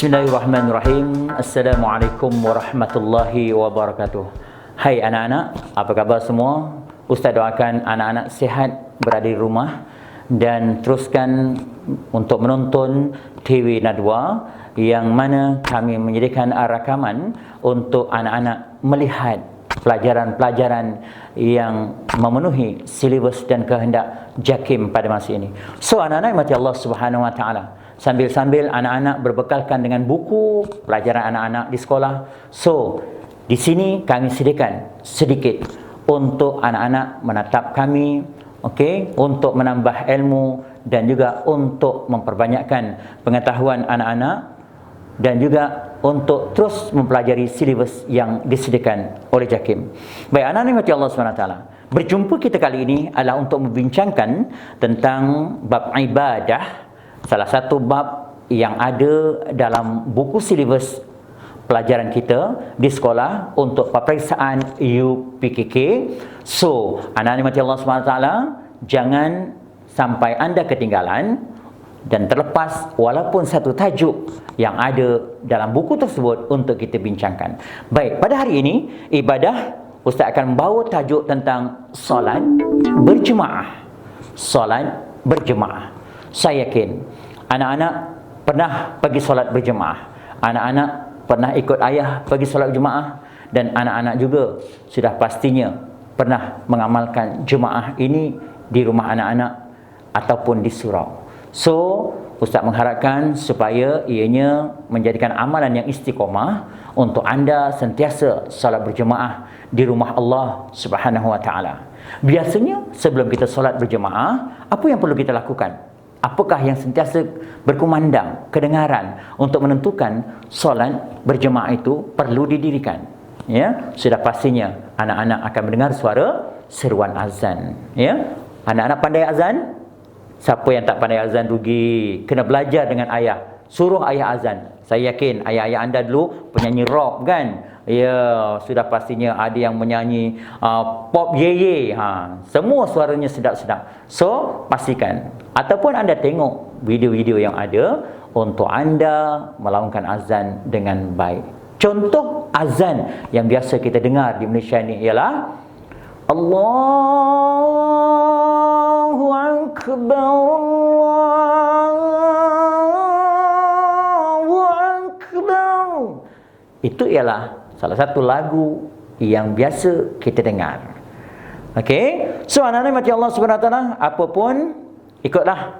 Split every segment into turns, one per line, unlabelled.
Bismillahirrahmanirrahim. Assalamualaikum warahmatullahi wabarakatuh. Hai anak-anak, apa khabar semua? Ustaz doakan anak-anak sihat berada di rumah dan teruskan untuk menonton TV Nadwa yang mana kami menyediakan rakaman untuk anak-anak melihat pelajaran-pelajaran yang memenuhi silibus dan kehendak JAKIM pada masa ini. So anak-anak mati Allah Subhanahu wa taala. Sambil-sambil anak-anak berbekalkan dengan buku pelajaran anak-anak di sekolah. So, di sini kami sediakan sedikit untuk anak-anak menatap kami, okey, untuk menambah ilmu dan juga untuk memperbanyakkan pengetahuan anak-anak dan juga untuk terus mempelajari silibus yang disediakan oleh JAKIM. Baik, anak-anak mati Allah SWT. Berjumpa kita kali ini adalah untuk membincangkan tentang bab ibadah, salah satu bab yang ada dalam buku silibus pelajaran kita di sekolah untuk peperiksaan UPKK. So, anak-anak mati Allah SWT, jangan sampai anda ketinggalan dan terlepas walaupun satu tajuk yang ada dalam buku tersebut untuk kita bincangkan. Baik, pada hari ini ibadah, Ustaz akan membawa tajuk tentang solat berjemaah. Solat berjemaah. Saya yakin anak-anak pernah pergi solat berjemaah. Anak-anak pernah ikut ayah pergi solat berjemaah, dan anak-anak juga sudah pastinya pernah mengamalkan jemaah ini di rumah anak-anak ataupun di surau. So, Ustaz mengharapkan supaya ianya menjadikan amalan yang istiqamah untuk anda sentiasa solat berjemaah di rumah Allah Subhanahu wa taala. Biasanya sebelum kita solat berjemaah, apa yang perlu kita lakukan? Apakah yang sentiasa berkumandang kedengaran untuk menentukan solat berjemaah itu perlu didirikan? Ya, sudah pastinya anak-anak akan mendengar suara seruan azan. Ya, anak-anak pandai azan? Siapa yang tak pandai azan rugi. Kena belajar dengan ayah. Suruh ayah azan. Saya yakin ayah-ayah anda dulu penyanyi rock kan? Ya, sudah pastinya ada yang menyanyi pop ye-ye. Semua suaranya sedap-sedap. So, pastikan. Ataupun anda tengok video-video yang ada untuk anda melakukan azan dengan baik. Contoh azan yang biasa kita dengar di Malaysia ini ialah Allahu Akbar, Allahu Akbar. Itu ialah salah satu lagu yang biasa kita dengar. Okey, so anak-anak mati Allah Subhanahu wa taala, apapun ikutlah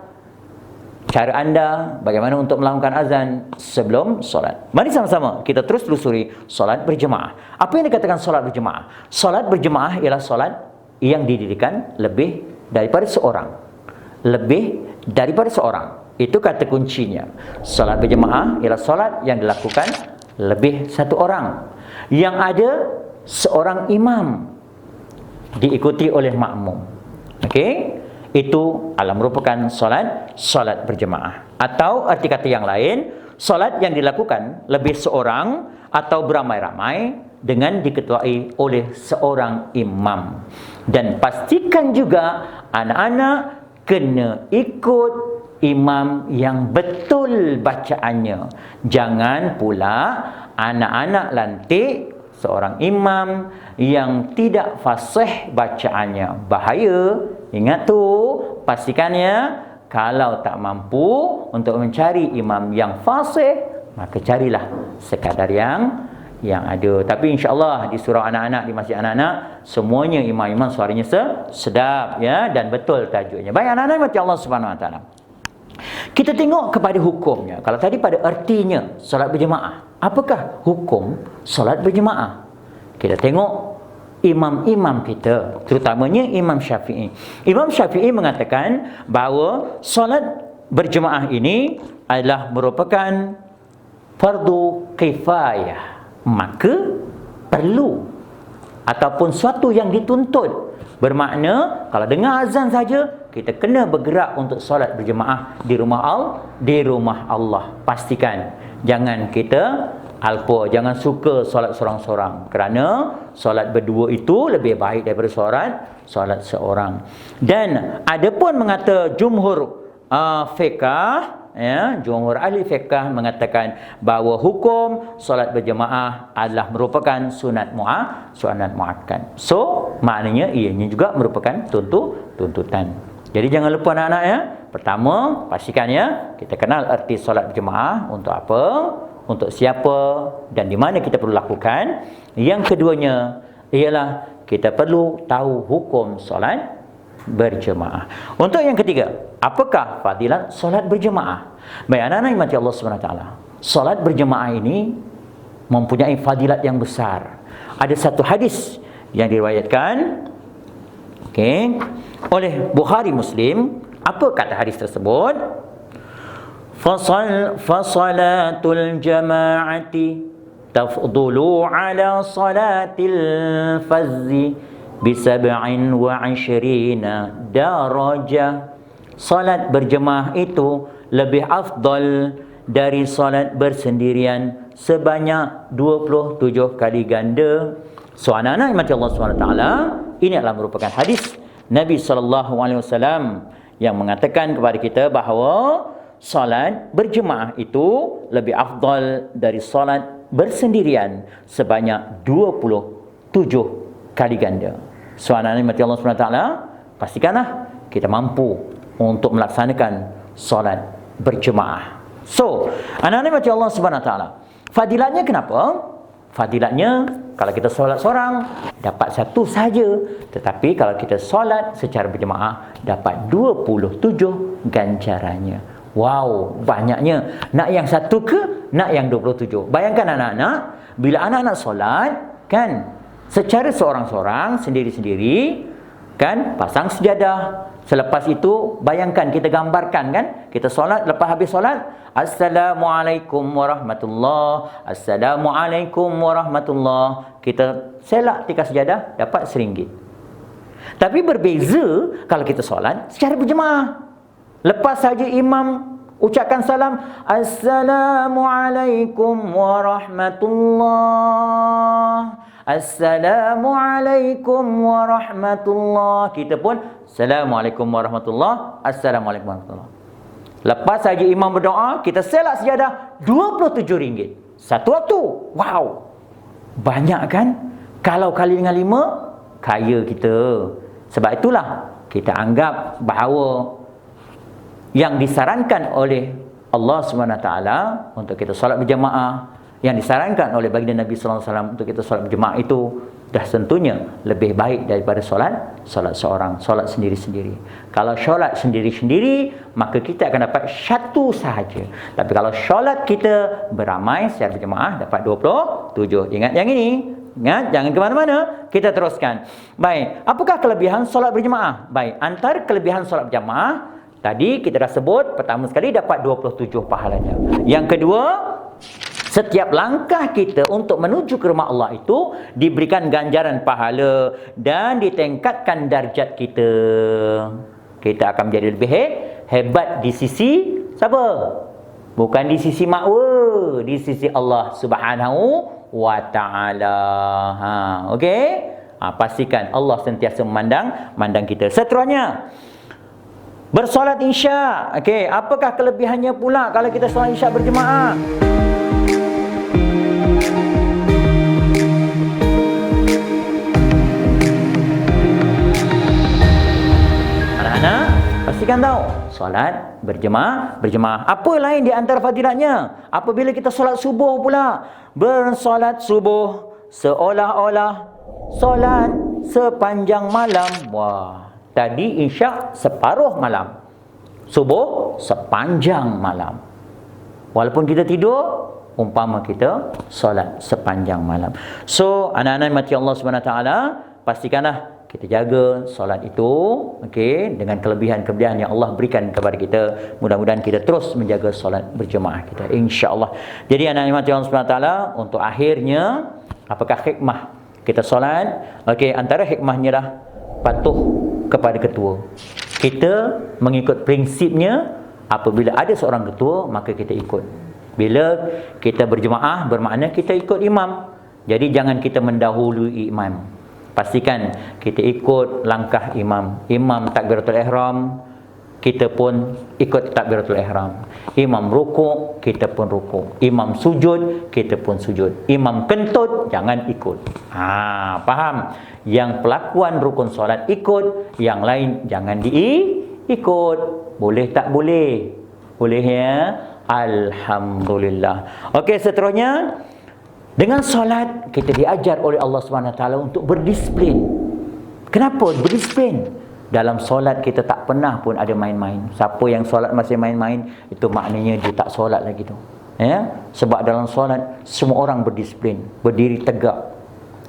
cara anda bagaimana untuk melakukan azan sebelum solat. Mari sama-sama kita terus telusuri solat berjemaah. Apa yang dikatakan solat berjemaah? Solat berjemaah ialah solat yang didirikan lebih daripada seorang. Lebih daripada seorang. Itu kata kuncinya. Solat berjemaah ialah solat yang dilakukan lebih satu orang, yang ada seorang imam diikuti oleh makmum. Okey? Itu adalah merupakan solat berjemaah. Atau arti kata yang lain, solat yang dilakukan lebih seorang atau beramai-ramai dengan diketuai oleh seorang imam. Dan pastikan juga anak-anak kena ikut imam yang betul bacaannya. Jangan pula anak-anak lantik seorang imam yang tidak fasih bacaannya. Bahaya. Ingat tu, pastikannya kalau tak mampu untuk mencari imam yang fasih, maka carilah sekadar yang ada. Tapi insya-Allah di surau anak-anak, di masjid anak-anak, semuanya imam-imam suaranya sedap ya, dan betul tajuknya. Baik anak-anak mati Allah Subhanahu wa taala. Kita tengok kepada hukumnya. Kalau tadi pada artinya solat berjemaah, apakah hukum solat berjemaah? Kita tengok imam-imam kita, terutamanya Imam Syafi'i. Imam Syafi'i mengatakan bahawa solat berjemaah ini adalah merupakan fardu kifayah. Maka perlu ataupun suatu yang dituntut. Bermakna kalau dengar azan saja, kita kena bergerak untuk solat berjemaah di rumah Allah. Pastikan jangan kita alpa, jangan suka solat seorang-seorang, kerana solat berdua itu lebih baik daripada solat seorang. Dan ada pun mengata jumhur fiqh ya, jumhur ahli fiqh mengatakan bahawa hukum solat berjemaah adalah merupakan sunat muakkad. So, maknanya ianya juga merupakan tuntutan. Jadi jangan lupa anak-anak ya. Pertama, pastikan ya kita kenal erti solat berjemaah untuk apa, untuk siapa dan di mana kita perlu lakukan. Yang keduanya ialah kita perlu tahu hukum solat berjemaah. Untuk yang ketiga, apakah fadilat solat berjemaah? Baik anak-anak yang mati Allah SWT, solat berjemaah ini mempunyai fadilat yang besar. Ada satu hadis yang diriwayatkan oleh Bukhari Muslim. Apa kata hadis tersebut? Fasalatul jama'ati tafdulu ala salatil fazzi bisab'in wa 'ishrina darajah. Salat berjemaah itu lebih afdal dari salat bersendirian sebanyak 27 kali ganda. So anak-anak yang mati Allah SWT, ini adalah merupakan hadis Nabi SAW yang mengatakan kepada kita bahawa salat berjemaah itu lebih afdal dari salat bersendirian sebanyak 27 kali ganda. So anak-anak mati Allah SWT, pastikanlah kita mampu untuk melaksanakan solat berjemaah. So anak-anak mati Allah SWT, fadilatnya kenapa? Fadilatnya kalau kita solat seorang dapat satu saja, tetapi kalau kita solat secara berjemaah dapat 27 ganjarannya. Wow, banyaknya. Nak yang satu ke nak yang 27? Bayangkan anak-anak, bila anak-anak solat kan secara seorang-seorang, sendiri-sendiri, kan, pasang sejadah. Selepas itu, bayangkan, kita gambarkan kan, kita solat, lepas habis solat, Assalamualaikum warahmatullahi, Assalamualaikum warahmatullahi. Kita selak tikas sejadah, dapat RM1. Tapi berbeza kalau kita solat secara berjemaah. Lepas saja imam ucapkan salam, Assalamualaikum warahmatullahi, Assalamualaikum warahmatullahi. Kita pun Assalamualaikum warahmatullahi, Assalamualaikum warahmatullahi. Lepas saja imam berdoa, kita selak sejadah, RM27. Satu waktu. Wow, banyak kan? Kalau kali dengan 5, kaya kita. Sebab itulah kita anggap bahawa yang disarankan oleh Allah SWT untuk kita solat berjemaah, yang disarankan oleh baginda Nabi SAW untuk kita solat berjemaah itu dah tentunya lebih baik daripada solat seorang, solat sendiri-sendiri. Kalau solat sendiri-sendiri, maka kita akan dapat satu sahaja. Tapi kalau solat kita beramai secara berjemaah, dapat 27. Ingat yang ini. Ingat, jangan ke mana-mana. Kita teruskan. Baik, apakah kelebihan solat berjemaah? Baik, antara kelebihan solat berjemaah, tadi kita dah sebut, pertama sekali dapat 27 pahalanya. Yang kedua, setiap langkah kita untuk menuju ke rumah Allah itu diberikan ganjaran pahala dan ditingkatkan darjat kita. Kita akan menjadi lebih hebat di sisi siapa? Bukan di sisi makwa, di sisi Allah Subhanahu wa Ta'ala. Okey? Pastikan Allah sentiasa memandang kita. Seterusnya, bersolat Isya. Okey, apakah kelebihannya pula kalau kita solat Isya berjemaah? Anak-anak, pastikan tahu solat berjemaah. Apa lain di antara fadilatnya? Apabila kita solat subuh pula, bersolat subuh seolah-olah solat sepanjang malam. Wah, tadi Isya separuh malam, subuh sepanjang malam. Walaupun kita tidur, umpama kita solat sepanjang malam. So, anak-anak mati Allah SWT, pastikanlah kita jaga solat itu, okey, dengan kelebihan-kelebihan yang Allah berikan kepada kita. Mudah-mudahan kita terus menjaga solat berjemaah kita, insya-Allah. Jadi anak-anak mati Allah SWT, untuk akhirnya, apakah hikmah kita solat? Okey, antara hikmahnya dah patuh kepada ketua. Kita mengikut prinsipnya, apabila ada seorang ketua, maka kita ikut. Bila kita berjemaah, bermakna kita ikut imam. Jadi jangan kita mendahului imam. Pastikan kita ikut langkah imam. Imam takbiratul ihram, kita pun ikut takbiratul ihram. Imam rukuk, kita pun rukuk. Imam sujud, kita pun sujud. Imam kentut, jangan ikut. Faham? Yang pelakuan rukun solat ikut, yang lain jangan diikut. Boleh tak boleh? Boleh ya? Alhamdulillah. Okey, seterusnya, dengan solat kita diajar oleh Allah SWT untuk berdisiplin. Kenapa berdisiplin? Dalam solat kita tak pernah pun ada main-main. Siapa yang solat masih main-main, itu maknanya dia tak solat lagi tu. Ya? Sebab dalam solat semua orang berdisiplin, berdiri tegak.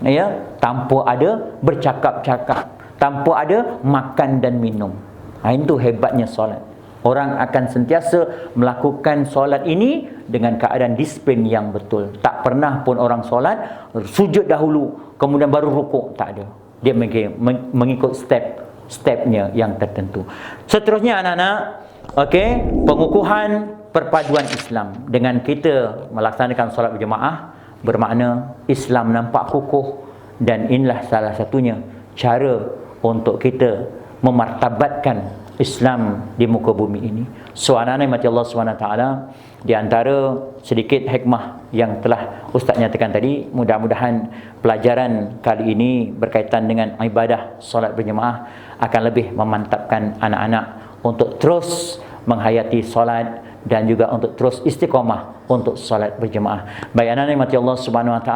Ya, tanpa ada bercakap-cakap, tanpa ada makan dan minum. Itu hebatnya solat. Orang akan sentiasa melakukan solat ini dengan keadaan disiplin yang betul. Tak pernah pun orang solat sujud dahulu kemudian baru rukuk, tak ada. Dia mengikut stepnya yang tertentu. Seterusnya anak-anak, okey, pengukuhan perpaduan Islam dengan kita melaksanakan solat berjemaah bermakna Islam nampak kukuh, dan inilah salah satunya cara untuk kita memartabatkan Islam di muka bumi ini. So anak-anak yang mati Allah SWT, di antara sedikit hikmah yang telah Ustaz nyatakan tadi, mudah-mudahan pelajaran kali ini berkaitan dengan ibadah solat berjemaah akan lebih memantapkan anak-anak untuk terus menghayati solat dan juga untuk terus istiqamah untuk solat berjemaah. Baik anak-anak yang mati Allah SWT,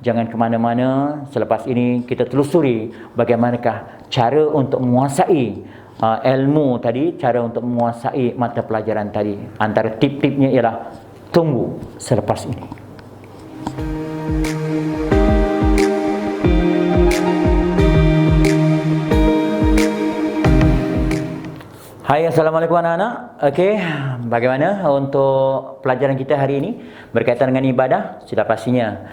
jangan ke mana-mana. Selepas ini kita telusuri bagaimanakah cara untuk menguasai ilmu tadi, cara untuk menguasai mata pelajaran tadi. Antara tip-tipnya ialah tunggu selepas ini. Hai, Assalamualaikum anak-anak. Okey, bagaimana untuk pelajaran kita hari ini berkaitan dengan ibadah? Sudah pastinya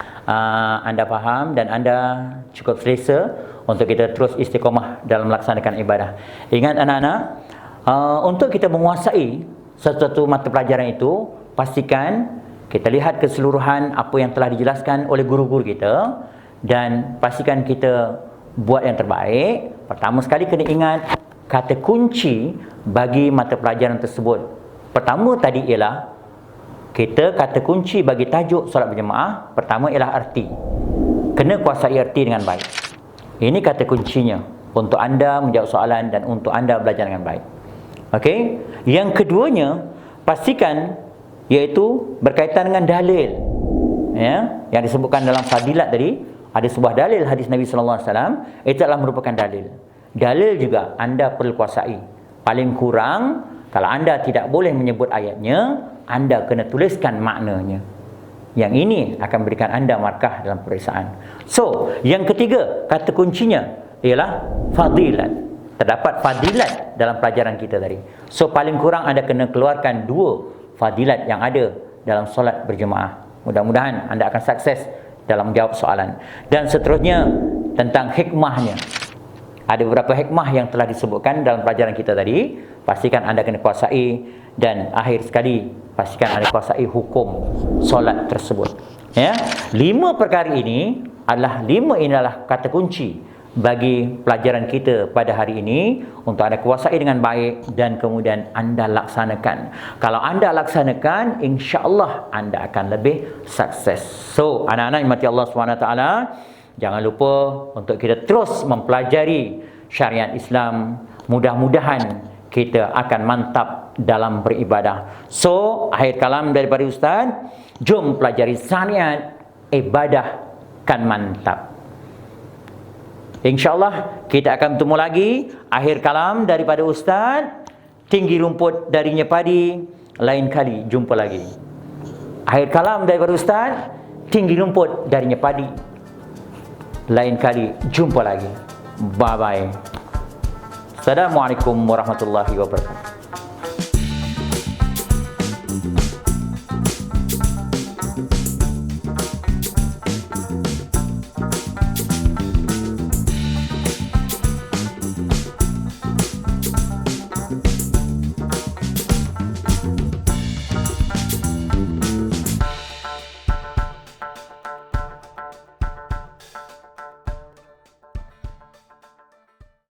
anda faham dan anda cukup selesa untuk kita terus istiqamah dalam melaksanakan ibadah. Ingat anak-anak, untuk kita menguasai sesuatu mata pelajaran itu, pastikan kita lihat keseluruhan apa yang telah dijelaskan oleh guru-guru kita dan pastikan kita buat yang terbaik. Pertama sekali kena ingat kata kunci bagi mata pelajaran tersebut. Pertama tadi ialah kita kata kunci bagi tajuk solat berjemaah. Pertama ialah arti. Kena kuasai arti dengan baik. Ini kata kuncinya untuk anda menjawab soalan dan untuk anda belajar dengan baik. Okey. Yang keduanya, pastikan iaitu berkaitan dengan dalil. Ya, yang disebutkan dalam fadilat tadi, ada sebuah dalil hadis Nabi sallallahu alaihi wasallam, itu adalah merupakan dalil. Dalil juga anda perlu kuasai. Paling kurang, kalau anda tidak boleh menyebut ayatnya, anda kena tuliskan maknanya. Yang ini akan berikan anda markah dalam peperiksaan. So, yang ketiga, kata kuncinya ialah fadilat. Terdapat fadilat dalam pelajaran kita tadi. So, paling kurang anda kena keluarkan 2 fadilat yang ada dalam solat berjemaah. Mudah-mudahan anda akan sukses dalam menjawab soalan. Dan seterusnya, tentang hikmahnya. Ada beberapa hikmah yang telah disebutkan dalam pelajaran kita tadi. Pastikan anda kena kuasai. Dan akhir sekali, pastikan anda kuasai hukum solat tersebut. Ya, 5 perkara ini adalah kata kunci bagi pelajaran kita pada hari ini untuk anda kuasai dengan baik dan kemudian anda laksanakan. Kalau anda laksanakan, insya-Allah anda akan lebih sukses. So, anak-anak yang mati Allah SWT, jangan lupa untuk kita terus mempelajari syariat Islam. Mudah-mudahan kita akan mantap dalam beribadah. So, akhir kalam daripada Ustaz, jom pelajari syariat, ibadah kan mantap. InsyaAllah kita akan bertemu lagi. Akhir kalam daripada Ustaz, tinggi rumput darinya padi, lain kali jumpa lagi. Akhir kalam daripada Ustaz, tinggi rumput darinya padi, lain kali jumpa lagi. Bye bye. Assalamualaikum warahmatullahi wabarakatuh.